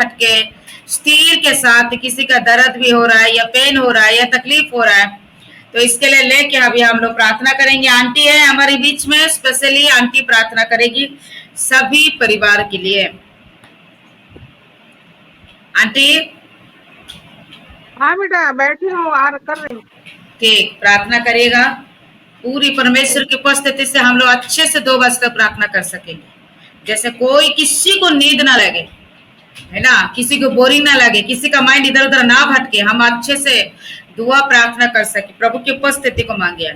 भटके, स्थिर के साथ किसी का दर्द भी हो रहा है या पेन हो रहा है या तकलीफ हो रहा है, तो इसके लिए लेके अभी हम लोग प्रार्थना करेंगे। आंटी है हमारे बीच में, स्पेशली आंटी प्रार्थना करेगी सभी परिवार के लिए। आंटी। हाँ बेटा बैठी हूँ, कर रही हूँ। ठीक, प्रार्थना करिएगा। पूरी परमेश्वर की उपस्थिति से हम लोग अच्छे से 2 बजे तक प्रार्थना कर सकेंगे, जैसे कोई किसी को नींद ना लगे, है ना, किसी को बोरिंग ना लगे, किसी का माइंड इधर उधर ना भटके, हम अच्छे से दुआ प्रार्थना कर सके, प्रभु की उपस्थिति को मांगे।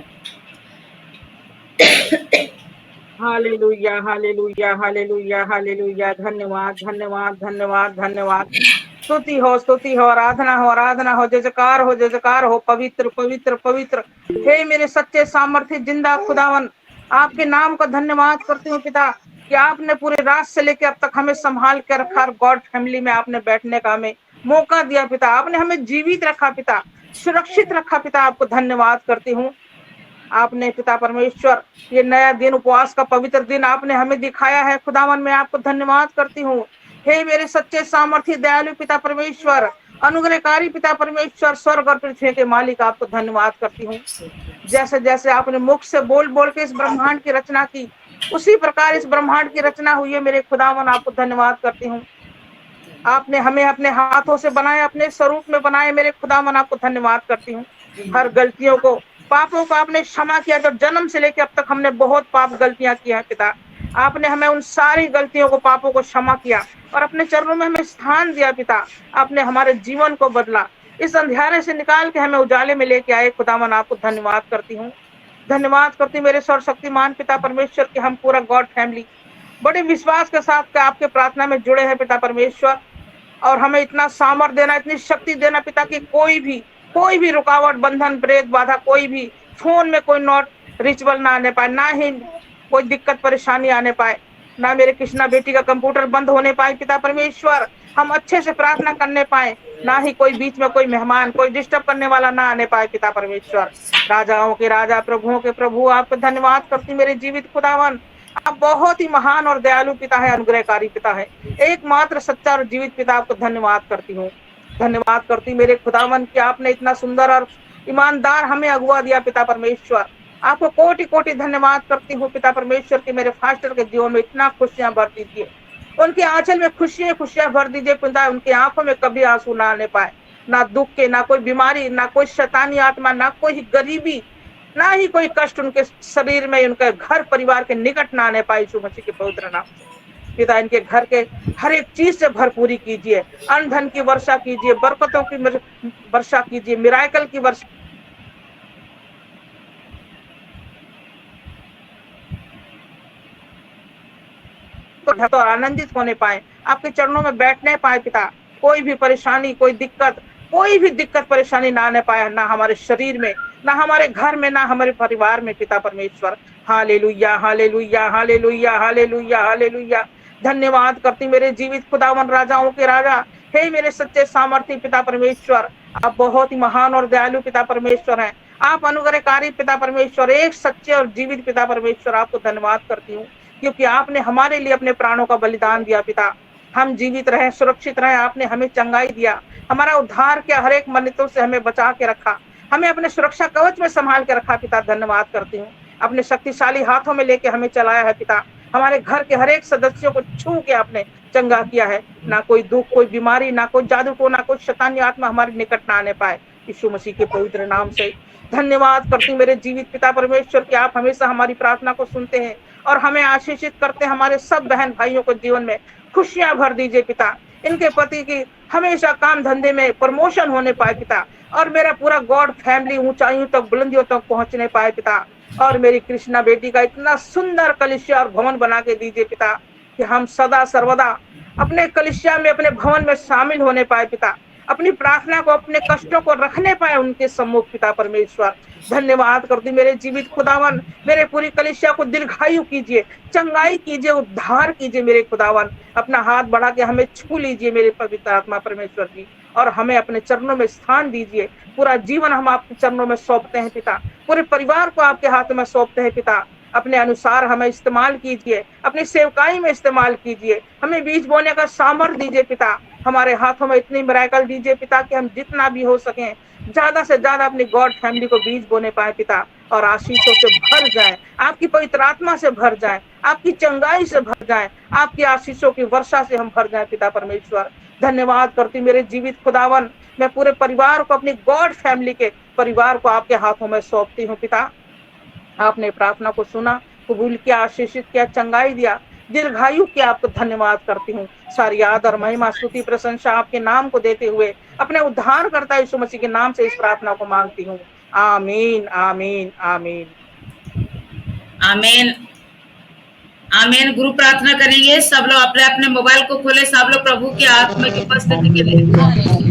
Hallelujah hallelujah hallelujah hallelujah. धन्यवाद धन्यवाद धन्यवाद धन्यवाद। स्तुति हो, आराधना हो, जय जयकार हो। पवित्र पवित्र पवित्र हे मेरे सच्चे सामर्थ्य जिंदा खुदावन, आपके नाम का धन्यवाद करती हूँ पिता कि आपने पूरे रात से लेकर अब तक हमें संभाल कर रखा। गॉड फैमिली में आपने बैठने का हमें मौका दिया पिता, आपने हमें जीवित रखा पिता, सुरक्षित रखा पिता। आपको धन्यवाद करती हूँ। आपने पिता परमेश्वर ये नया दिन, उपवास का पवित्र दिन आपने हमें दिखाया है खुदावन, मैं आपको धन्यवाद करती हूँ। हे मेरे सच्चे सामर्थ्य दयालु पिता परमेश्वर, अनुग्रहकारी पिता परमेश्वर, स्वर्ग और पृथ्वी के मालिक, आपको धन्यवाद करती हूँ। जैसे जैसे आपने मुख से बोल बोल के इस ब्रह्मांड की रचना की, उसी प्रकार इस ब्रह्मांड की रचना हुई है मेरे खुदावन, आपको धन्यवाद करती हूँ। आपने हमें अपने हाथों से बनाए, अपने स्वरूप में बनाए मेरे खुदावन, आपको धन्यवाद करती हूँ। हर गलतियों को, पापों को आपने क्षमा किया। तो जन्म से लेकर अब तक हमने बहुत पाप गलतियां की हैं पिता, आपने हमें उन सारी गलतियों को, पापों को क्षमा किया और अपने चरणों में हमें स्थान दिया पिता। आपने हमारे जीवन को बदला, इस अंधेरे से निकाल के हमें उजाले में लेके आए खुदावन, आपको धन्यवाद करती हूँ। धन्यवाद करती मेरे सर्वशक्तिमान पिता परमेश्वर के हम पूरा गॉड फैमिली बड़े विश्वास के साथ आपके प्रार्थना में जुड़े हैं पिता परमेश्वर, और हमें इतना सामर्थ्य देना, इतनी शक्ति देना पिता कि कोई भी रुकावट, बंधन, प्रेत, बाधा, कोई भी फोन में कोई नॉट रिचुअल ना आने पाए, ना ही कोई दिक्कत परेशानी आने पाए, ना मेरे कृष्णा बेटी का कंप्यूटर बंद होने पाए पिता परमेश्वर, हम अच्छे से प्रार्थना करने पाए, ना ही कोई बीच में कोई मेहमान, कोई डिस्टर्ब करने वाला ना आने पाए पिता परमेश्वर। राजाओं के राजा, प्रभुओं के प्रभु, आपको धन्यवाद करती मेरे जीवित खुदावन। आप बहुत ही महान और दयालु पिता है, अनुग्रहकारी पिता है, एकमात्र सच्चा और जीवित पिता, आपको धन्यवाद करती हूँ। धन्यवाद करती मेरे खुदावन कि आपने इतना सुंदर और ईमानदार हमें अगुआ दिया पिता परमेश्वर। आपको कोटि कोटि धन्यवाद करती हूँ पिता परमेश्वर कि मेरे फास्टर के जीवन में इतना खुशियां भर दीजिए, उनके आंचल में खुशियां भर दीजिए पिता। उनकी आंखों में कभी आंसू ना आने पाए, ना दुख के, ना कोई बीमारी, ना कोई शैतानी आत्मा, ना कोई गरीबी, ना ही कोई कष्ट उनके शरीर में, उनके घर परिवार के निकट ना आने पाए, यीशु मसीह के पवित्र नाम से पिता। इनके घर के हर एक चीज से भरपूरी कीजिए, अन्न धन की वर्षा कीजिए, बरकतों की वर्षा कीजिए, मिराकल की वर्षा तो आनंदित होने पाए, आपके चरणों में बैठने पाए पिता। कोई भी परेशानी, कोई भी दिक्कत परेशानी ना आने पाए, ना हमारे शरीर में, ना हमारे घर में, ना हमारे परिवार में पिता परमेश्वर। Hallelujah hallelujah hallelujah hallelujah hallelujah. धन्यवाद करती मेरे जीवित खुदावन, राजाओं के राजा, हे मेरे सच्चे सामर्थ्य पिता परमेश्वर, आप बहुत ही महान और दयालु पिता परमेश्वर हैं। आप अनुग्रहकारी पिता परमेश्वर, एक सच्चे और जीवित पिता परमेश्वर, आपको धन्यवाद करती हूँ क्योंकि आपने हमारे लिए अपने प्राणों का बलिदान दिया पिता। हम जीवित रहे, सुरक्षित रहे, आपने हमें चंगाई दिया, हमारा उद्धार किया, हर एक मन्नतों से हमें बचा के रखा, हमें अपने सुरक्षा कवच में संभाल के रखा पिता। धन्यवाद करती हूँ, अपने शक्तिशाली हाथों में लेके हमें चलाया है पिता। हमारे घर के हर एक सदस्यों को छू के आपने चंगा किया है, ना कोई दुख, कोई बीमारी, ना कोई जादू टोना, ना कोई शैतानी आत्मा हमारे निकट ना आने पाए, यीशु मसीह के पवित्र नाम से। धन्यवाद करती मेरे जीवित पिता परमेश्वर कि आप हमेशा हमारी प्रार्थना को सुनते हैं और हमें आशीषित करते हैं। हमारे सब बहन भाइयों को जीवन में खुशियां भर दीजिए पिता, इनके पति की हमेशा काम धंधे में प्रमोशन होने पाए पिता, और मेरा पूरा गॉड फैमिली ऊंचाइयों तक, बुलंदियों तक पहुंचने पाए पिता। और मेरी कृष्णा बेटी का इतना सुंदर कलिसिया और भवन बना के दीजिए पिता कि हम सदा सर्वदा अपने कलिसिया में, अपने भवन में शामिल होने पाए पिता, अपनी प्रार्थना को, अपने कष्टों को रखने पाए उनके सम्मुख पिता परमेश्वर। धन्यवाद करती मेरे जीवित खुदावन, मेरे पूरी कलिसिया को दीर्घायु कीजिए, चंगाई कीजिए, उद्धार कीजिए मेरे खुदावन। अपना हाथ बढ़ा के हमें छू लीजिए मेरे पवित्र आत्मा परमेश्वर जी, और हमें अपने चरणों में स्थान दीजिए। पूरा जीवन हम आपके चरणों में सौंपते हैं पिता, पूरे परिवार को आपके हाथ में सौंपते हैं पिता। अपने अनुसार हमें इस्तेमाल कीजिए, अपनी सेवकाई में इस्तेमाल कीजिए, हमें बीज बोने का सामर्थ्य दीजिए पिता। हमारे हाथों में इतनी मिरेकल दीजिए पिता कि हम जितना भी हो सके ज्यादा से ज्यादा अपनी गॉड फैमिली को बीज बोने पाए पिता, और आशीषों से भर जाए, आपकी पवित्र आत्मा से भर जाए, आपकी चंगाई से भर जाए, आपकी आशीषों की वर्षा से हम भर जाए पिता परमेश्वर। धन्यवाद करती मेरे जीवित खुदावन, मैं पूरे परिवार को, अपनी गॉड फैमिली के परिवार को आपके हाथों में सौंपती हूँ पिता। आपने प्रार्थना को सुना, कबूल किया, आशीषित किया, चंगाई दिया, दीर्घायु की आपको धन्यवाद करती हूँ। सारी आदर महिमा स्तुति प्रशंसा आपके नाम को देते हुए अपने उद्धार करता यीशु मसीह के नाम से इस प्रार्थना को मांगती हूँ। आमीन आमीन आमीन आमीन आमीन। गुरु प्रार्थना करेंगे। सब लोग अपने अपने मोबाइल को खोले, सब लोग प्रभु की आत्मा की उपस्थिति के लिए।